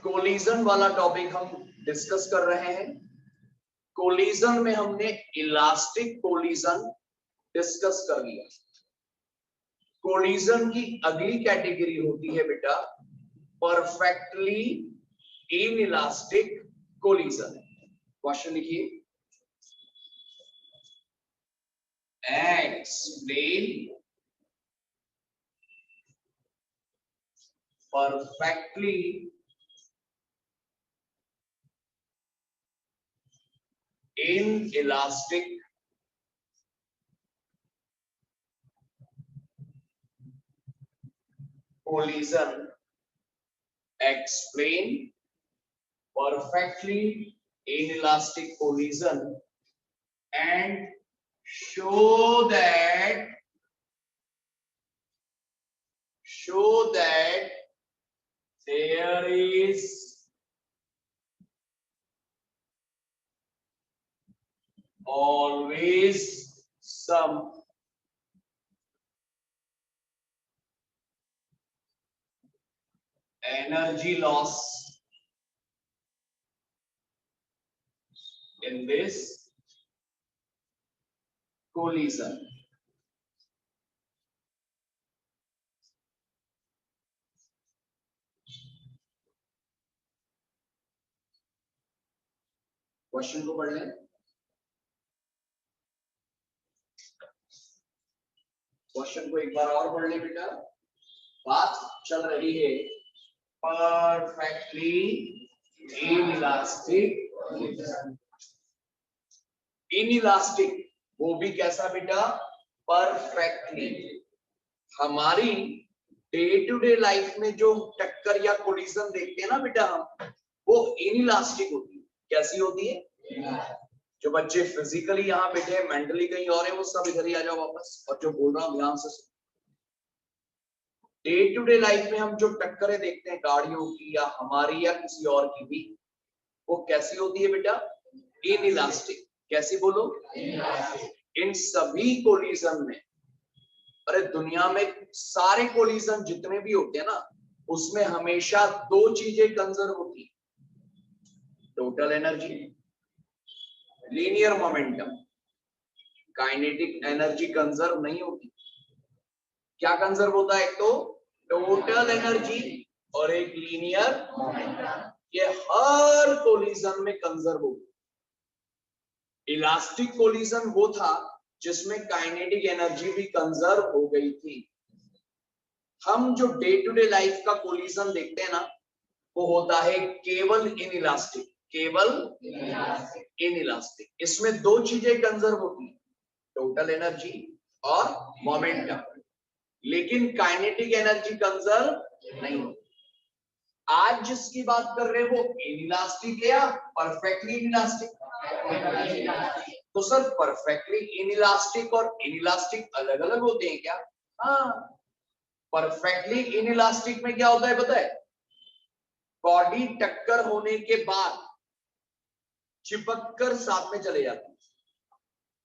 Collision वाला topic हम discuss कर रहे हैं। कोलिजन में हमने इलास्टिक कोलिजन डिस्कस कर लिया। कोलिजन की अगली कैटेगरी होती है बेटा परफेक्टली इनइलास्टिक कोलिजन। क्वेश्चन लिखिए, explain perfectly inelastic collision. Explain perfectly inelastic collision and show that there is always some energy loss in this collision. Question को पढ़ लें। क्वेश्चन को एक बार और पढ़ ले बेटा। बात चल रही है परफेक्टली इनइलास्टिक। इनइलास्टिक वो भी कैसा बेटा? परफेक्टली। हमारी डे टू डे लाइफ में जो टक्कर या कोलिजन देखते हैं ना बेटा हम, वो इनइलास्टिक होती है। कैसी होती है? जो बच्चे फिजिकली यहाँ बैठे हैं, मेंटली कहीं और है, वो सब इधर ही आ जाओ वापस। और जो बोल रहा हूँ ध्यान से सुनो। डे टू डे लाइफ में हम जो टक्करें देखते हैं गाड़ियों की या हमारी या किसी और की भी, वो कैसी होती है बेटा? इनइलास्टिक। कैसी बोलो? इन सभी कोलिजन में, अरे दुनिया में सारे कोलिजन जितने भी होते हैं ना, उसमें हमेशा दो चीजें कंजर्व होती है, total energy, linear momentum. Kinetic energy conserve नहीं होती। क्या कंजर्व होता है? एक तो टोटल एनर्जी और एक लीनियर मोमेंटम। ये हर कोलिजन में कंजर्व होती। इलास्टिक कोलिजन वो था जिसमें काइनेटिक एनर्जी भी कंजर्व हो गई थी। हम जो डे टू डे लाइफ का कोलिजन देखते हैं ना, वो होता है केवल इनइलास्टिक। केवल इनइलास्टिक। इसमें दो चीजें कंजर्व होती है, टोटल एनर्जी और मोमेंटम, लेकिन काइनेटिक एनर्जी कंजर्व नहीं होती। आज जिसकी बात कर रहे हैं वो इनइलास्टिक है या परफेक्टली इनइलास्टिक? तो सर परफेक्टली इनइलास्टिक और इनइलास्टिक अलग अलग होते हैं क्या? हाँ, परफेक्टली इनइलास्टिक में क्या होता है पता है? बॉडी टक्कर होने के बाद चिपक कर साथ में चले जाते हैं।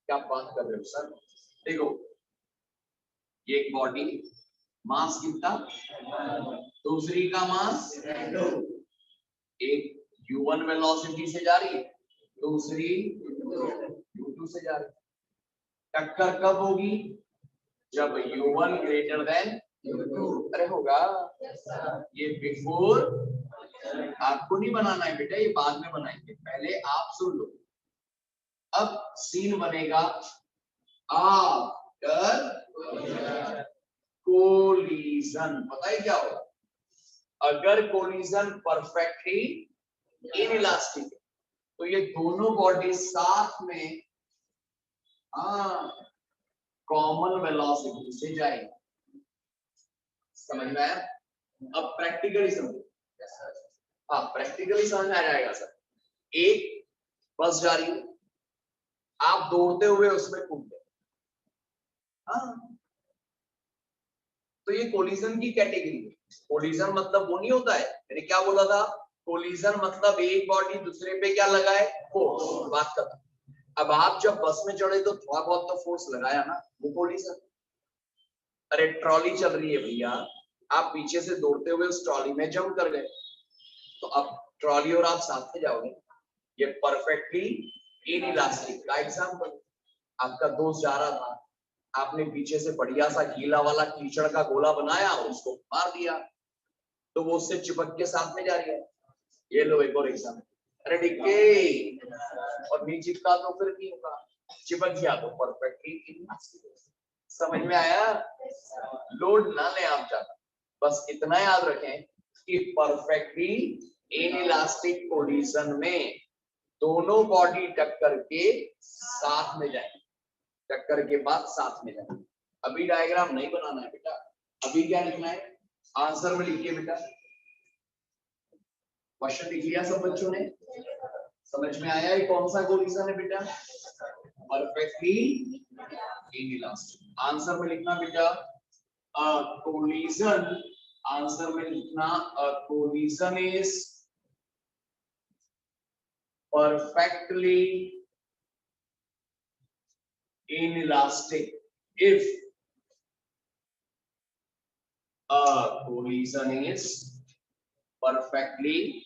क्या बात कर रहे हो सर? देखो, ये एक बॉडी, मास कितना? दूसरी का मास, एक u1 वेलोसिटी से जा रही है, दूसरी u2 से जा रही है। टक्कर कब होगी? जब u1 ग्रेटर देन u2। अरे होगा ये बिफोर, आपको नहीं बनाना है बेटा, ये बाद में बनाएंगे, पहले आप सुन लो। अब सीन बनेगा आफ्टर कोलिजन। पता है क्या होगा? अगर कोलिजन परफेक्टली इनइलास्टिक है तो ये दोनों बॉडी साथ में कॉमन वेलोसिटी से जाएगी। समझ में आया? अब प्रैक्टिकली समझो। हाँ, प्रैक्टिकली समझ में आ जाएगा सर। एक बस जा रही है, आप दौड़ते हुए उसमें कूद गए। हाँ, तो ये कोलिजन की कैटेगरी है। कोलिजन मतलब वो नहीं होता है, मैंने क्या बोला था? कोलिजन मतलब एक बॉडी दूसरे पे क्या लगाए? फोर्स। बात करता। अब आप जब बस में चढ़े तो थोड़ा बहुत तो फोर्स लगाया ना, वो कोलिजन। अरे ट्रॉली चल रही है भैया, आप पीछे से दौड़ते हुए उस ट्रॉली में जंप कर गए, तो अब ट्रॉली और आप साथ में जाओगे। ये परफेक्टली इनइलास्टिक का एग्जांपल। आपका दोस्त जा रहा था, आपने पीछे से बढ़िया सा गीला वाला कीचड़ का गोला बनाया और उसको मार दिया, तो वो उससे चिपक के साथ में जा रही है। ये लो एक और एग्जांपल। अरे डिक्के और नहीं चिपका तो फिर नहीं होगा, चिपक गया तो परफेक्टली इनइलास्टिक। समझ में आया? लोड ना ले आप ज्यादा, बस इतना याद रखें कि परफेक्टली इनइलास्टिक कोलिजन में दोनों बॉडी टक्कर के साथ में जाएंगे, टक्कर के बाद साथ में जाएंगे। अभी डायग्राम नहीं बनाना है बेटा, अभी क्या लिखना है? आंसर में लिखिए बेटा। क्वेश्चन लिख लिया सब बच्चों ने? समझ में आया ये कौन सा कोलिजन है बेटा? Perfectly inelastic. आंसर में लिखना बेटा कोलिजन, आंसर में लिखना collision is perfectly inelastic if a cohesion is perfectly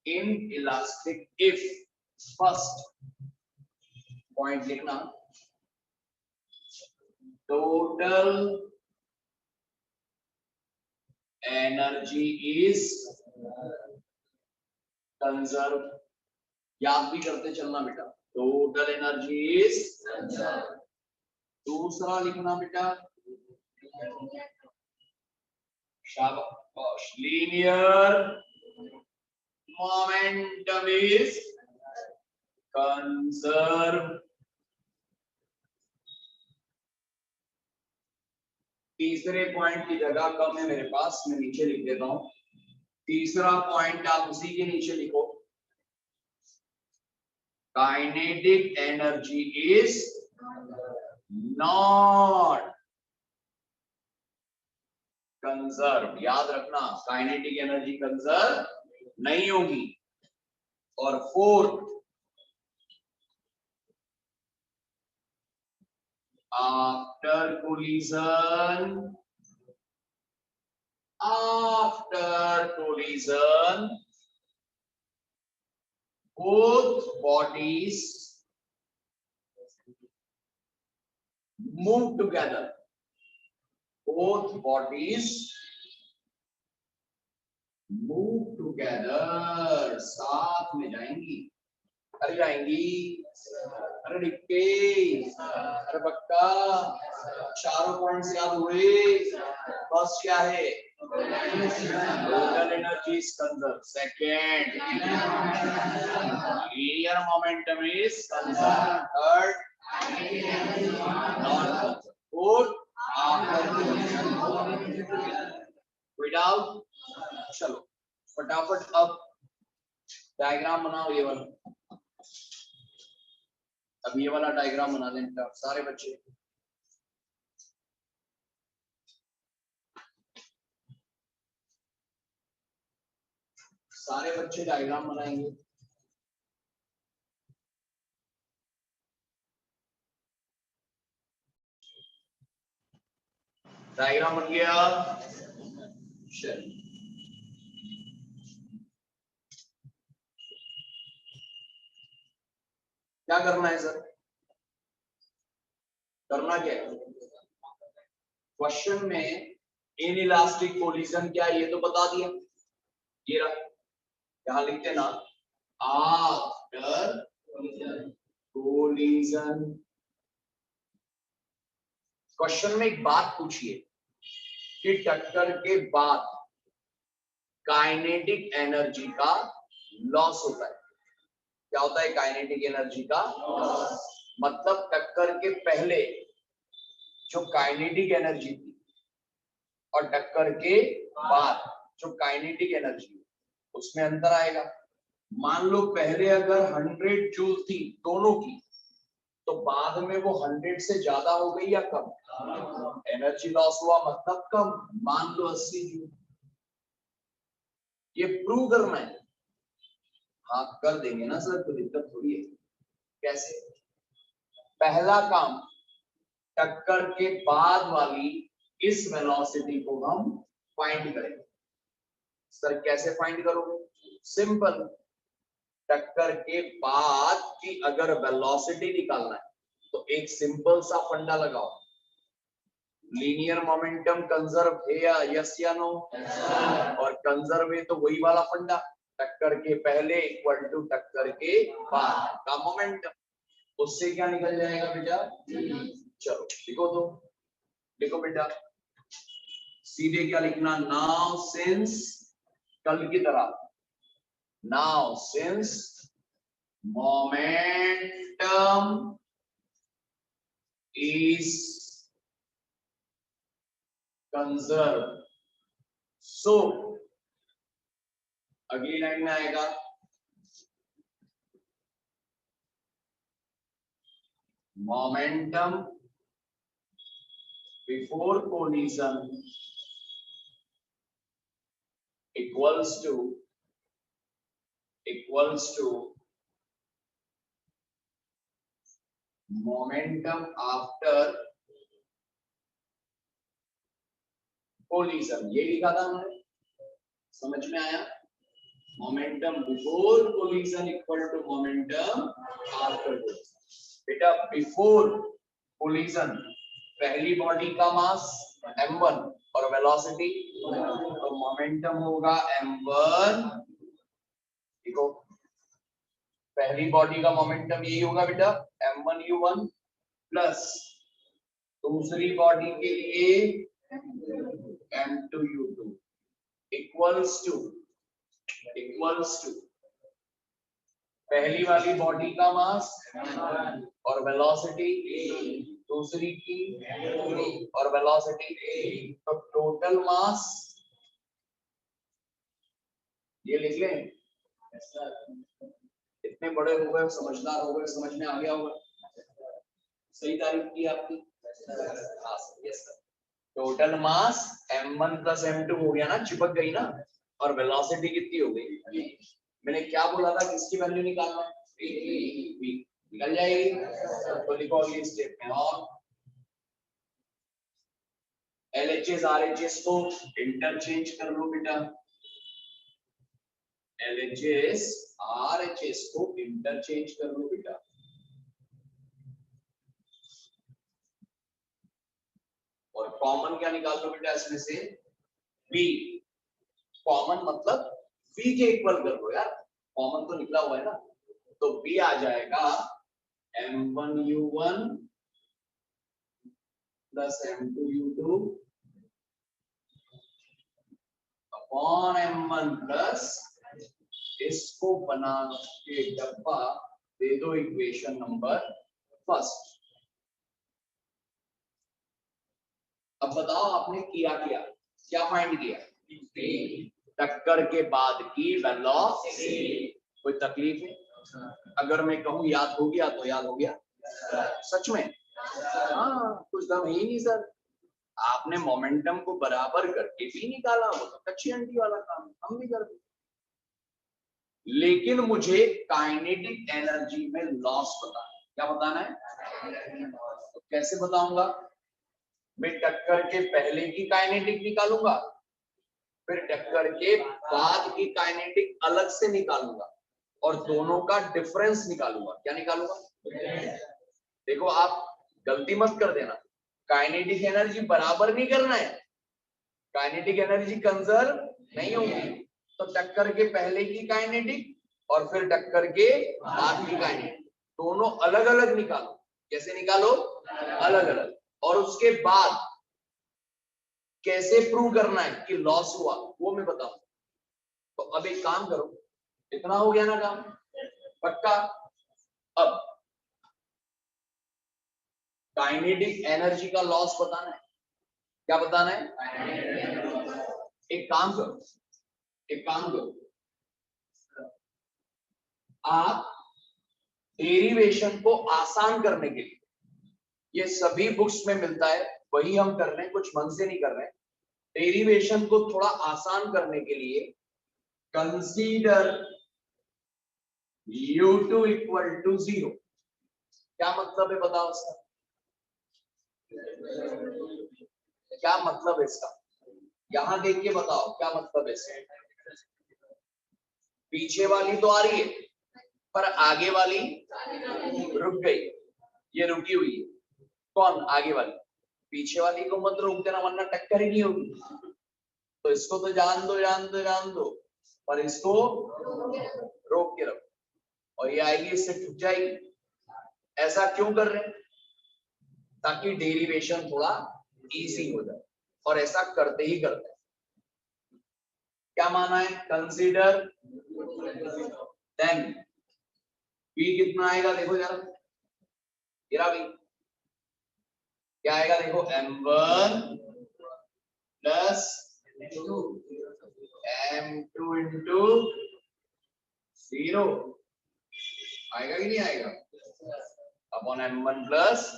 inelastic if first point लिखना total energy is conserved। याद भी करते चलना बेटा, टोटल एनर्जी इज। दूसरा लिखना बेटा शाबाश, लीनियर मोमेंटम इज कंजर्व। तीसरे पॉइंट की जगह कम है मेरे पास, मैं नीचे लिख देता हूं। तीसरा पॉइंट आप उसी के नीचे लिखो, kinetic energy is not conserve. याद रखना, काइनेटिक एनर्जी कंजर्व नहीं होगी। और fourth, after collision both bodies move together, both bodies move together, साथ में जाएंगी। अरे जाएंगी, अरे डिक्के, अरे पक्का, चारों पॉइंट्स याद हुए? बस क्या है? Total energy is conserve. Second, linear momentum is conserve. Third, not conserve. Fourth, कोई डाउट? चलो फटाफट अब डायग्राम बनाओ ये वाला। अब ये वाला डायग्राम बना दें सारे बच्चे। सारे बच्चे डायग्राम बनाएंगे। डायग्राम बन गया? चलिए क्या करना है सर? करना क्या है? क्वेश्चन में इनइलास्टिक कोलिजन क्या है ये तो बता दिया, ये रहा, यहां लिखते ना आफ्टर कोलिजन। क्वेश्चन में एक बात पूछिए कि टक्कर के बाद काइनेटिक एनर्जी का लॉस होता है। क्या होता है काइनेटिक एनर्जी का लॉस? मतलब टक्कर के पहले जो काइनेटिक एनर्जी थी और टक्कर के बाद जो काइनेटिक एनर्जी उसमें अंतर आएगा। मान लो पहले अगर 100 जूल थी दोनों की, तो बाद में वो 100 से ज्यादा हो गई या कम? एनर्जी लॉस हुआ मतलब कम। मान लो 80 जूल। ये प्रूव करना है। हाँ कर देंगे ना सर, तो दिक्कत थोड़ी है। कैसे? पहला काम, टक्कर के बाद वाली इस वेलोसिटी को हम फाइंड करेंगे। सर कैसे फाइंड करोगे? सिंपल, टक्कर के बाद की अगर वेलोसिटी निकालना है तो एक सिंपल सा फंडा लगाओ, लीनियर मोमेंटम कंजर्व है या यस या नो? और कंजर्व है तो वही वाला फंडा, टक्कर के पहले इक्वल टू टक्कर के बाद का मोमेंटम, उससे क्या निकल जाएगा बेटा? चलो लिखो, तो लिखो बेटा, सीधे क्या लिखना? नाउ सिंस, कल की तरह, now since momentum is conserved, so अगली लाइन में आएगा momentum before collision equals to momentum after collision। ये लिखा था हमने, समझ में आया? Momentum before collision equal to momentum after collision. बेटा बिफोर कोलिजन पहली बॉडी का मास m1 और वेलोसिटी, तो मोमेंटम होगा m1, देखो पहली बॉडी का मोमेंटम यही होगा बेटा m1u1 प्लस दूसरी बॉडी के लिए m2u2 इक्वल्स टू पहली वाली बॉडी का मास और वेलोसिटी, दूसरी की और वेलोसिटी, तो टोटल मास ये लिख लें। इतने बड़े हो गए, समझदार हो गए, समझ में आ गया होगा, सही तारीफ की आपकी। Total mass m1 plus m2 हो गया ना, चिपक गई ना, और वेलोसिटी कितनी हो गई? मैंने क्या बोला था, किसकी वैल्यू निकालना है? v निकल जाएगी, तो लिखो अगली स्टेप में, और LHS RHS को इंटरचेंज कर लो बेटा, LHS RHS को इंटरचेंज कर लो बेटा, और कॉमन क्या निकाल लो बेटा इसमें से? v। कॉमन मतलब v के इक्वल कर लो यार, कॉमन तो निकला हुआ है ना, तो v आ जाएगा m1u1 plus m2u2 upon m1 plus, इसको बना के डब्बा दे दो इक्वेशन नंबर फर्स्ट। अब बताओ आपने किया क्या फाइंड किया? टक्कर के बाद की वेलोसिटी। कोई तकलीफ है? अगर मैं कहूँ याद हो गया तो याद हो गया, सच में? हाँ, कुछ दम ही नहीं सर, आपने मोमेंटम को बराबर करके भी निकाला, वो तो कच्ची अंडी वाला काम हम भी करते, लेकिन मुझे काइनेटिक एनर्जी में लॉस बताना। क्या बताना है? तो कैसे बताऊंगा? मैं टक्कर के पहले की काइनेटिक निकालूंगा, फिर टक्कर के बाद की काइनेटिक अलग से निकालूंगा, और दोनों का डिफरेंस निकालूंगा। क्या निकालूंगा? देखो आप गलती मत कर देना, काइनेटिक एनर्जी बराबर नहीं करना है, काइनेटिक एनर्जी कंजर्व नहीं होगी, तो टक्कर के पहले की काइनेटिक और फिर टक्कर के बाद की काइनेटिक दोनों अलग अलग निकालो। कैसे निकालो? अलग अलग। और उसके बाद कैसे प्रूव करना है कि लॉस हुआ, वो मैं बताऊं। तो अब एक काम करो, इतना हो गया ना काम पक्का। अब काइनेटिक एनर्जी का लॉस बताना है। क्या बताना है? एक काम करो, आप डेरिवेशन को आसान करने के लिए, ये सभी बुक्स में मिलता है, वही हम कर रहे हैं, कुछ मन से नहीं कर रहे हैं। डेरिवेशन को थोड़ा आसान करने के लिए कंसीडर u2 इक्वल टू 0। क्या मतलब है बताओ इसका? क्या मतलब है इसका? यहां देख के बताओ क्या मतलब है इसका। पीछे वाली तो आ रही है पर आगे वाली रुक गई, ये रुकी हुई है। कौन? आगे वाली। पीछे वाली को मत रोक देना वरना टक्कर ही नहीं होगी। तो इसको तो जान दो जान दो जान दो, पर इसको रोक के रखो और ये आएगी इससे छूट जाएगी। ऐसा क्यों कर रहे हैं? ताकि डेरिवेशन थोड़ा इजी हो जाए, और ऐसा करते ही करते हैं। क्या माना है? कंसीडर देन बी कितना आएगा देखो जरा, गिरा भी क्या आएगा देखो, m1 प्लस m2 इंटू 0 आएगा कि नहीं आएगा, अपॉन m1 प्लस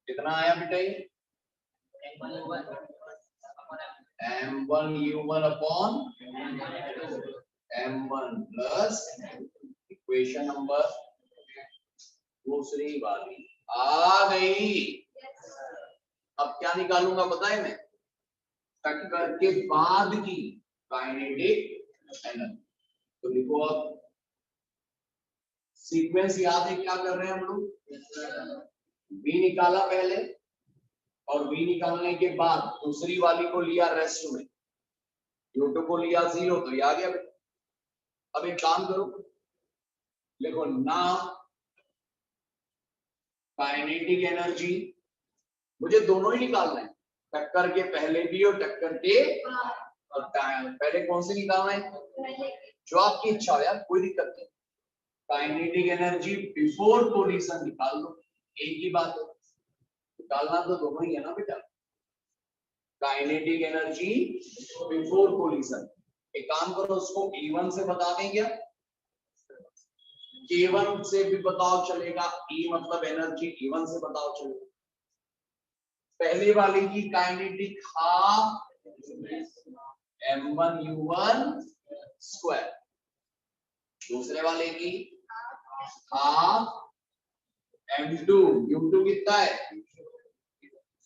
कितना आया बेटा ये m1 u1 upon m1 plus equation number दूसरी वाली आ गई। अब क्या निकालूंगा पता है मैं? टक्कर के बाद की काइनेटिक एनर्जी। तो लिखो अब सीक्वेंस याद है क्या कर रहे हैं हम लोग? बी निकाला पहले और बी निकालने के बाद दूसरी वाली को लिया रेस्ट में, U2 को लिया 0 तो ये आ गया। अब एक काम करो, लिखो नाउ काइनेटिक एनर्जी, मुझे दोनों ही निकालना है, टक्कर के पहले भी और टक्कर के और पहले कौन से निकालना है? जो आपकी इच्छा हो यार, कोई दिक्कत नहीं। काइनेटिक एनर्जी बिफोर कोलिजन निकाल लो, एक ही बात है, निकालना तो दोनों ही है ना बेटा। काइनेटिक एनर्जी बिफोर कोलिजन, एक काम करो उसको E1 से बता दें क्या? K1 से भी बताओ चलेगा, E मतलब एनर्जी, E1 से बताओ चलेगा। पहले वाले की kinetic half m1 u1 square, दूसरे वाले की हाफ m2 u2 कितना है?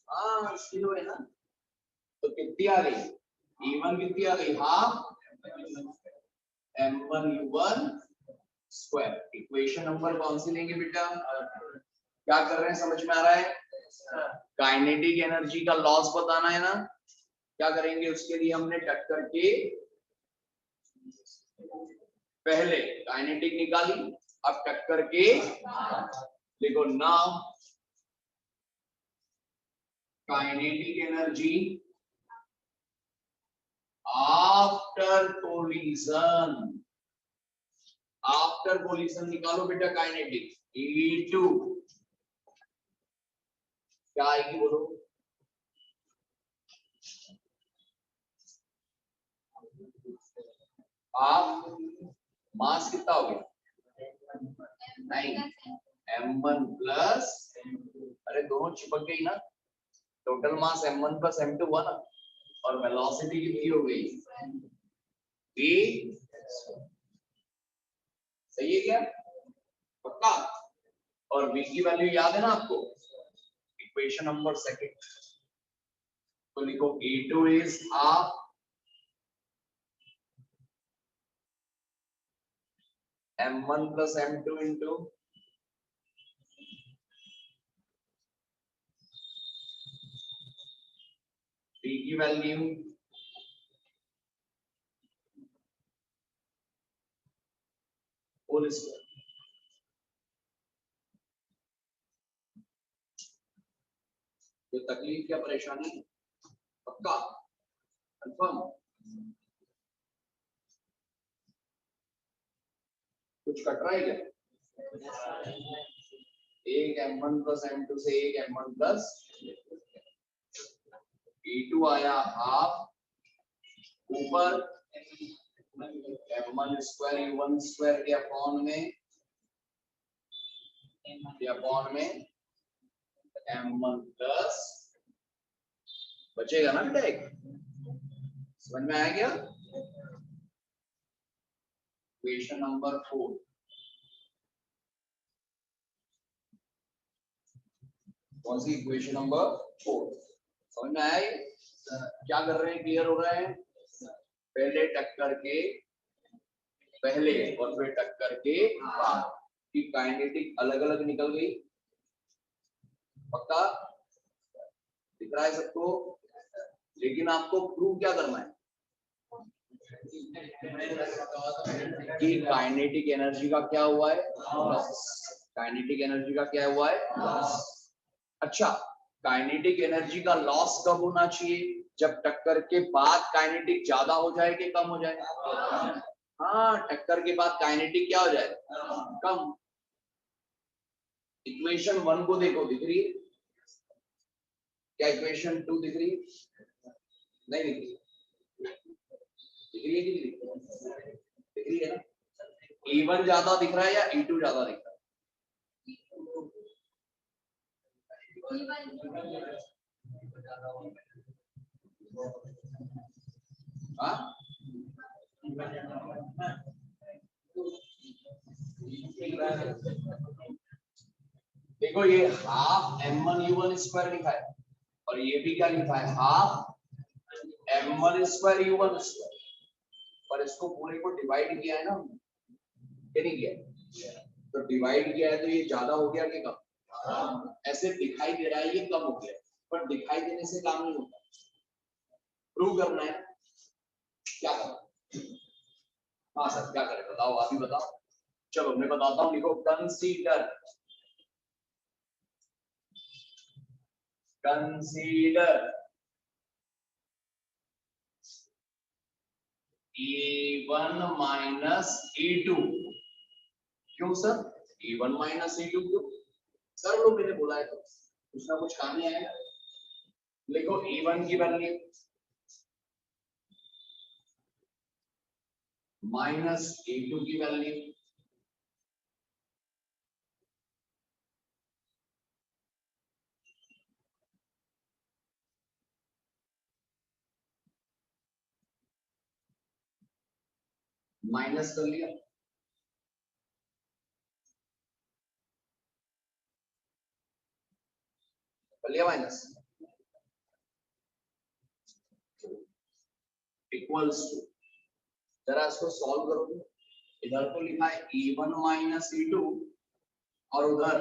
हाँ किलो है ना, तो कितनी आ गई? E1 कितनी आ गई? Half m1 u1 square. Equation number कौन सी लेंगे बेटा? क्या कर रहे हैं समझ में आ रहा है? काइनेटिक एनर्जी का लॉस बताना है ना, क्या करेंगे उसके लिए? हमने टक्कर के पहले काइनेटिक निकाली, अब टक्कर के देखो now kinetic energy after collision, after collision निकालो बेटा काइनेटिक। E2 क्या आएगी बोलो? आप मास कितना हो गया? नहीं, m1 प्लस, अरे दोनों चिपक गई ना, total mass m1 plus m2 हुआ ना, और वेलोसिटी कितनी हो गई? v, सही है क्या? पक्का? और v की वैल्यू याद है ना आपको? इक्वेशन नंबर सेकंड, तो लिखो E2 is half m1 plus m2 into v की वैल्यू होल स्क्वायर। तो तकलीफ क्या परेशानी? पक्का? कंफर्म? कुछ कट रहा है क्या? एक m1 प्लस m2 से एक m1 प्लस E2 आया हाफ, ऊपर m1 स्क्वायर u1 स्क्वायर के अपॉन में m1 प्लस बचेगा ना बेटा एक, समझ में आया क्या? इक्वेशन नंबर 4, कौन सी इक्वेशन नंबर 4? समझ में आया? क्या कर रहे हैं? क्लियर हो रहा है? पहले टक्कर के पहले और फिर टक्कर के बाद की काइनेटिक अलग अलग निकल गई। पक्का दिख रहा है सबको? लेकिन आपको प्रूव क्या करना है कि काइनेटिक एनर्जी का क्या हुआ है लॉस। काइनेटिक एनर्जी का क्या हुआ है लॉस। अच्छा, काइनेटिक एनर्जी का लॉस कब होना चाहिए? जब टक्कर के बाद काइनेटिक ज्यादा हो जाए कि कम हो जाए? हाँ, टक्कर के बाद काइनेटिक क्या हो जाए? कम। इक्वेशन 1 को देखो, दिख रही है क्या? इक्वेशन 2 दिख रही है? नहीं दिख रही? दिख रही है कि नहीं दिख रही है ना? E1 ज्यादा दिख रहा है या E2 ज्यादा दिख रहा है? हाँ, देखो ये हाफ m1 u1 लिखा है और ये भी क्या लिखा है? Half m1 u1। पर इसको पूरे को डिवाइड किया है ना, क्या नहीं किया? तो डिवाइड किया है तो ये ज्यादा हो गया कि कम? ऐसे दिखाई दे रहा है ये कम हो गया, पर दिखाई देने से काम नहीं होता। प्रूव करना है, क्या करना? हाँ सर, क्या करें बताओ, आप ही बताओ। चलो मैं बताता हूँ, लिखो consider. Consider E1 minus E2। क्यों सर E1 माइनस E2 क्यों? सर लोग मैंने बोला है तो कुछ ना कुछ काम ही आएगा। लिखो E1 की वैल्यू माइनस E2 की वैल्यू। माइनस कर लिया, कर लिया माइनस। इक्वल्स टू, जरा इसको सॉल्व करो। इधर तो लिखा है E1 माइनस E2 और उधर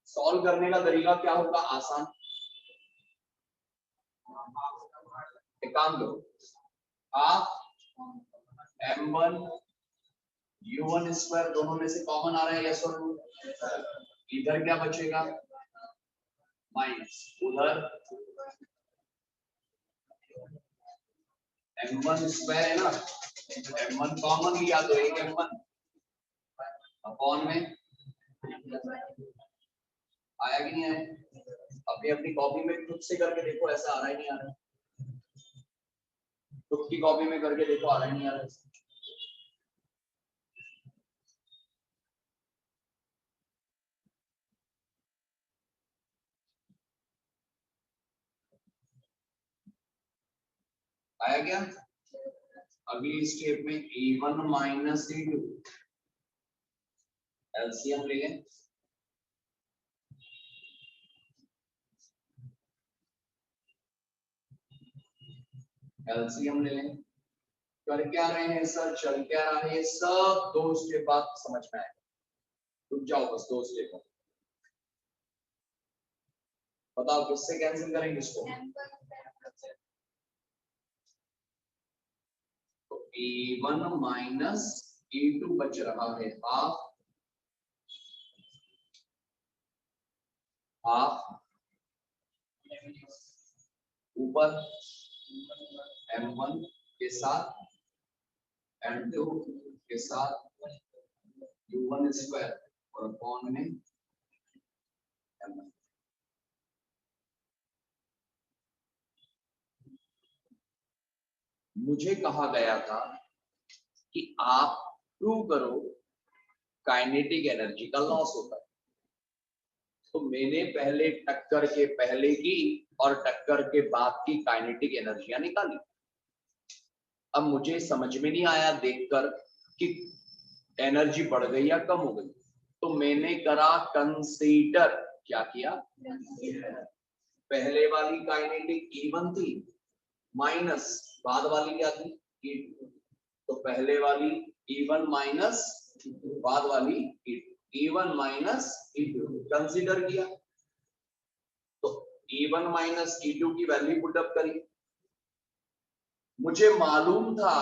सॉल्व करने का तरीका क्या होगा? आसान, एक काम करो, आप m1 u1 स्क्वायर दोनों में से कॉमन आ रहा है, यस और नो? इधर क्या बचेगा? माइनस, उधर m1 स्क्वायर है ना, m1 कॉमन लिया तो एक m1 अपॉन में आया कि नहीं आया? अपनी अपनी कॉपी में खुद से करके देखो, ऐसा आ रहा है नहीं आ रहा? खुद की कॉपी में करके देखो, आ रहा है नहीं आ रहा? आया क्या? अगली स्टेप में E1 माइनस E2 एलसीएम ले लें। एलसीएम ले लें। कर क्या रहे हैं सर? चल क्या रहा है? सब 2 स्टेप बाद समझ में आएगा। रुक जाओ बस 2 स्टेप। बताओ किससे कैंसिल करेंगे इसको? तो E1 माइनस E2 बच रहा है हाफ, हाफ ऊपर m1 के साथ m2 के साथ u1 स्क्वायर और अपॉन में m1। मुझे कहा गया था कि आप प्रूव करो काइनेटिक एनर्जी का लॉस होता है, तो मैंने पहले टक्कर के पहले की और टक्कर के बाद की काइनेटिक एनर्जियां निकाली। अब मुझे समझ में नहीं आया देखकर कि एनर्जी बढ़ गई या कम हो गई, तो मैंने करा कंसीडर। क्या किया? पहले वाली काइनेटिक E1 थी माइनस बाद वाली क्या थी? E2। तो पहले वाली E1 माइनस बाद वाली E1 माइनस E2 कंसीडर किया, तो E1 माइनस E2 की वैल्यू पुटअप करी। मुझे मालूम था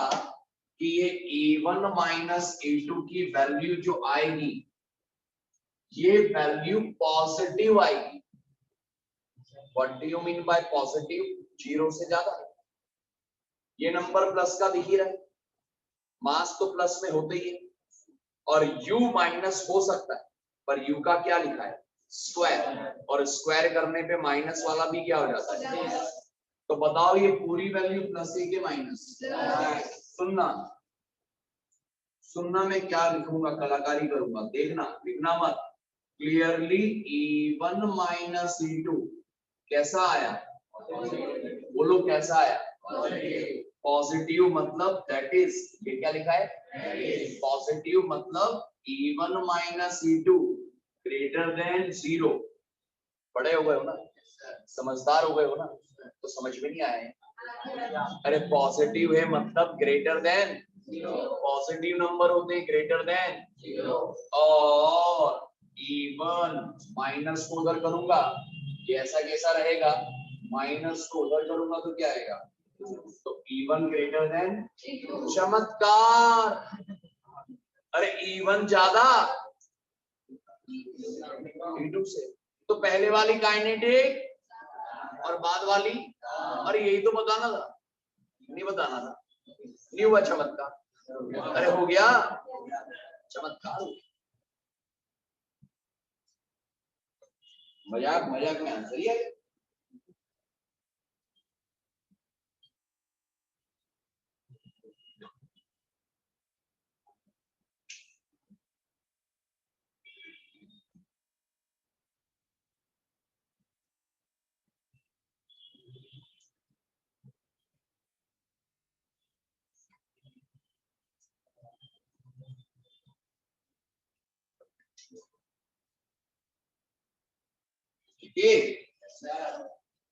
कि ये E1 माइनस E2 की वैल्यू जो आएगी ये वैल्यू पॉजिटिव आएगी। What do you mean by positive? 0 से ज्यादा। ये नंबर प्लस का दिख ही रहा है, मास तो प्लस में होते ही है, और u माइनस हो सकता है पर u का क्या लिखा है? स्क्वायर, और स्क्वायर करने पे माइनस वाला भी क्या हो जाता है? तो बताओ ये पूरी वैल्यू प्लस है कि माइनस? सुनना सुनना, मैं क्या लिखूंगा, कलाकारी करूंगा, देखना, लिखना मत। क्लियरली E1 माइनस E2 कैसा आया? बोलो कैसा आया? पॉजिटिव। मतलब दैट इज, ये क्या लिखा है? पॉजिटिव मतलब E1 minus E2 greater than 0। बड़े हो गए हो ना, समझदार हो गए हो ना, तो समझ में नहीं आया है? अरे पॉजिटिव है मतलब ग्रेटर देन, पॉजिटिव नंबर होते हैं ग्रेटर देन, और E1 माइनस को उधर करूंगा, कैसा कैसा रहेगा? माइनस को उधर करूंगा तो क्या आएगा? तो E1 ग्रेटर देन, चमत्कार। अरे E1 ज्यादा E2 से, तो पहले वाली काइनेटिक और बाद वाली, अरे यही तो बताना था, नहीं बताना था, नहीं हुआ चमत्कार? अरे हो गया चमत्कार। मजाक मजाक में आंसर ही है।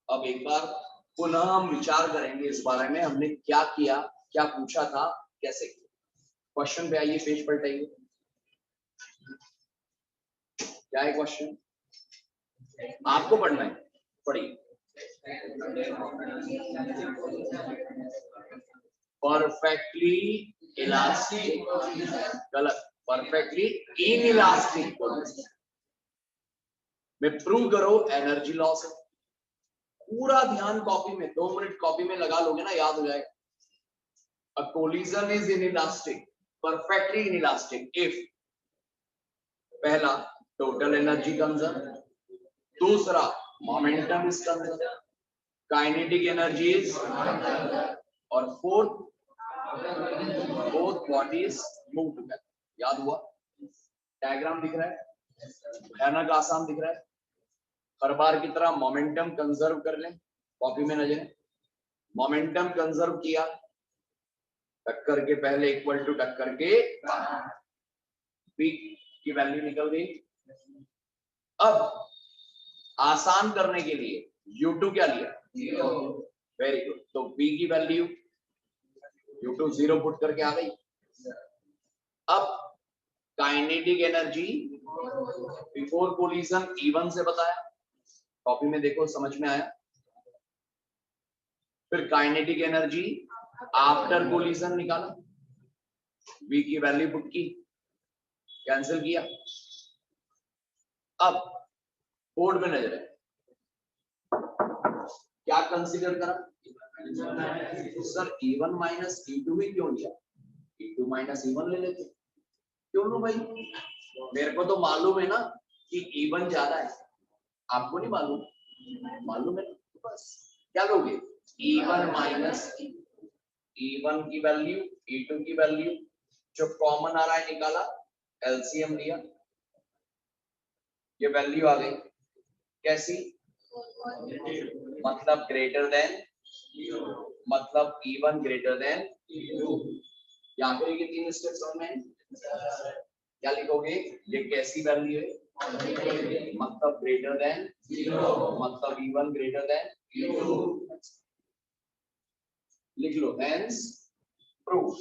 अब एक बार पुनः हम विचार करेंगे इस बारे में, हमने क्या किया, क्या पूछा था, कैसे किया। क्वेश्चन पे आइए, पेज पलटाइए। क्या है क्वेश्चन? आपको पढ़ना है, पढ़िए। परफेक्टली इलास्टिक, गलत, परफेक्टली इनइलास्टिक में प्रूव करो एनर्जी लॉस है। पूरा ध्यान कॉपी में, 2 मिनट कॉपी में लगा लोगे ना, याद हो जाएगा। A collision is inelastic, perfectly inelastic if पहला टोटल एनर्जी कंजर्व, दूसरा momentum is conserve, kinetic energy is, और fourth both bodies move together. याद हुआ? डायग्राम दिख रहा है ना? आसान दिख रहा है? हर बार की तरह मोमेंटम कंजर्व कर लें, कॉपी में नजर। मोमेंटम कंजर्व किया, टक्कर के पहले इक्वल टू टक्कर के पी की वैल्यू निकल गई। अब आसान करने के लिए U2 क्या लिया? 0। वेरी गुड, तो V की वैल्यू U2 0 पुट करके आ गई। अब kinetic energy before collision E1 से बताया, कॉपी में देखो, समझ में आया? फिर काइनेटिक एनर्जी आफ्टर कोलिजन निकाला, V की वैल्यू पुट की, कैंसिल किया। अब बोर्ड में नजर है, क्या कंसीडर करा? सर E1 माइनस E2 ही क्यों लिया? E2 माइनस E1 ले लेते। क्यों लो भाई? मेरे को तो मालूम है ना कि E1 ज्यादा है, आपको नहीं मालूम? मालूम है तो बस क्या लोगे? E1 माइनस E1 की वैल्यू, E2 की वैल्यू, जो कॉमन आ रहा है निकाला, एलसीएम लिया, ये वैल्यू आ गई। कैसी? मतलब ग्रेटर देन, मतलब E1 ग्रेटर देन E2। यहाँ पर ये 3 स्टेप्स में क्या लिखोगे? ये कैसी वैल्यू है? मतलब ग्रेटर देन 0, मतलब E1 ग्रेटर देन E2। लिख लो, हेंस proof.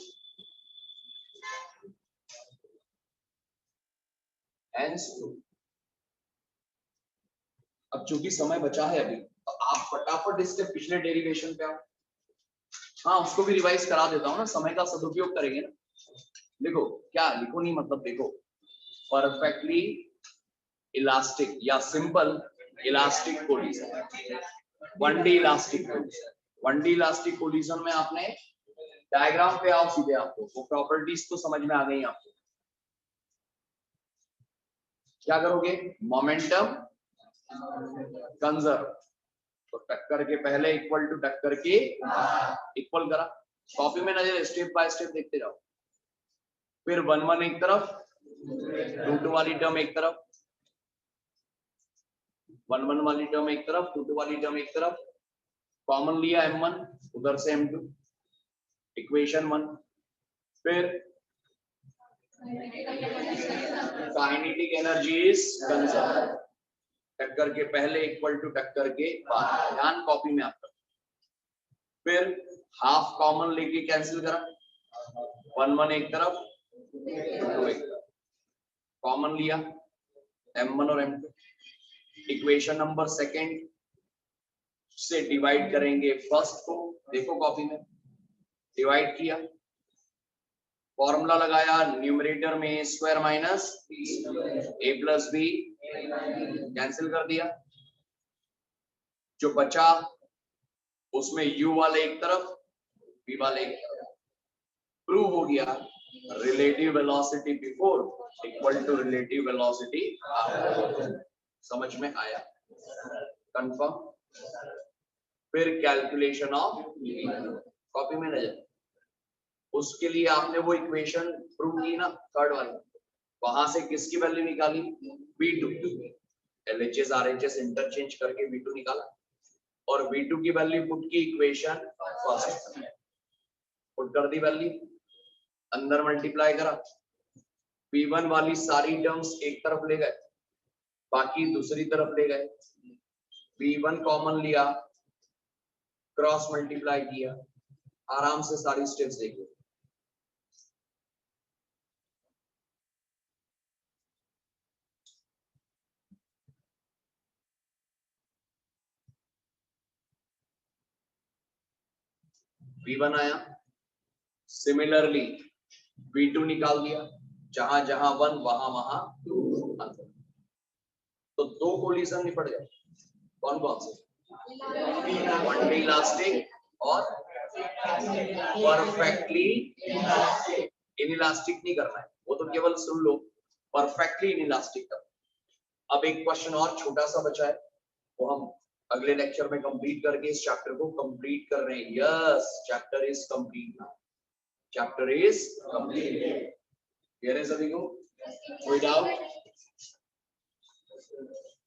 Hence proof. अब चूंकि समय बचा है अभी, तो आप फटाफट इसके पिछले डेरिवेशन पे आओ। हाँ, उसको भी रिवाइज करा देता हूँ ना, समय का सदुपयोग करेंगे ना। लिखो, क्या लिखो नहीं मतलब देखो, परफेक्टली इलास्टिक या simple elastic collision, 1D elastic collision. 1D elastic collision में आपने डायग्राम पे आओ सीधे, आपको वो प्रॉपर्टीज तो समझ में आ गई आपको। क्या करोगे, मोमेंटम कंजर्व, तो टक्कर के पहले इक्वल टू टक्कर के इक्वल करा, कॉपी में नजर स्टेप बाय स्टेप देखते जाओ। फिर 1 1 एक तरफ, 2 2 वाली टर्म एक तरफ, 1 1 वाली टर्म एक तरफ, 2 2 वाली टर्म एक तरफ, कॉमन लिया m1, उधर से m2, इक्वेशन 1। फिर काइनेटिक एनर्जी इज कंजर्व, टक्कर के पहले इक्वल टू टक्कर के बाद, ध्यान कॉपी में आपका। फिर हाफ कॉमन लेके कैंसिल करा, 1 1 एक तरफ, 2 2 एक तरफ, कॉमन लिया m1 और m2, इक्वेशन नंबर सेकंड से डिवाइड करेंगे फर्स्ट को, देखो कॉपी में डिवाइड किया, फॉर्मूला लगाया न्यूमरेटर में square minus a plus b, cancel कर दिया, जो बचा उसमें u वाले एक तरफ, v वाले एक तरफ। प्रूव हो गया relative velocity before equal to relative velocity after. समझ में आया, कंफर्म। फिर कैलकुलेशन ऑफ कॉपी में नजर, उसके लिए आपने वो इक्वेशन प्रूव की ना, थर्ड वाली, वहां से किसकी वैल्यू निकाली, V2, LHS RHS इंटरचेंज करके V2 निकाला, और V2 की वैल्यू पुट की इक्वेशन फर्स्ट, पुट कर दी वैल्यू, अंदर मल्टीप्लाई करा, V1 वाली सारी टर्म्स एक तरफ ले गए, बाकी दूसरी तरफ ले गए, V1 कॉमन लिया, क्रॉस मल्टीप्लाई किया, आराम से सारी स्टेप्स देखो। V1 आया, सिमिलरली V2 निकाल दिया, जहां जहां 1 वहां वहां 2, तो 2 कोलिजन निपट गए। कौन कौन से, 1D इलास्टिक और परफेक्टली इनइलास्टिक नहीं करना है, वो तो केवल सुन लो, परफेक्टली इनइलास्टिक करना। अब एक क्वेश्चन और छोटा सा बचा है, वो हम अगले लेक्चर में कंप्लीट करके इस चैप्टर को कंप्लीट कर रहे हैं। Yes, chapter is complete now, chapter is complete. Clear है सभी को, कोई डाउट?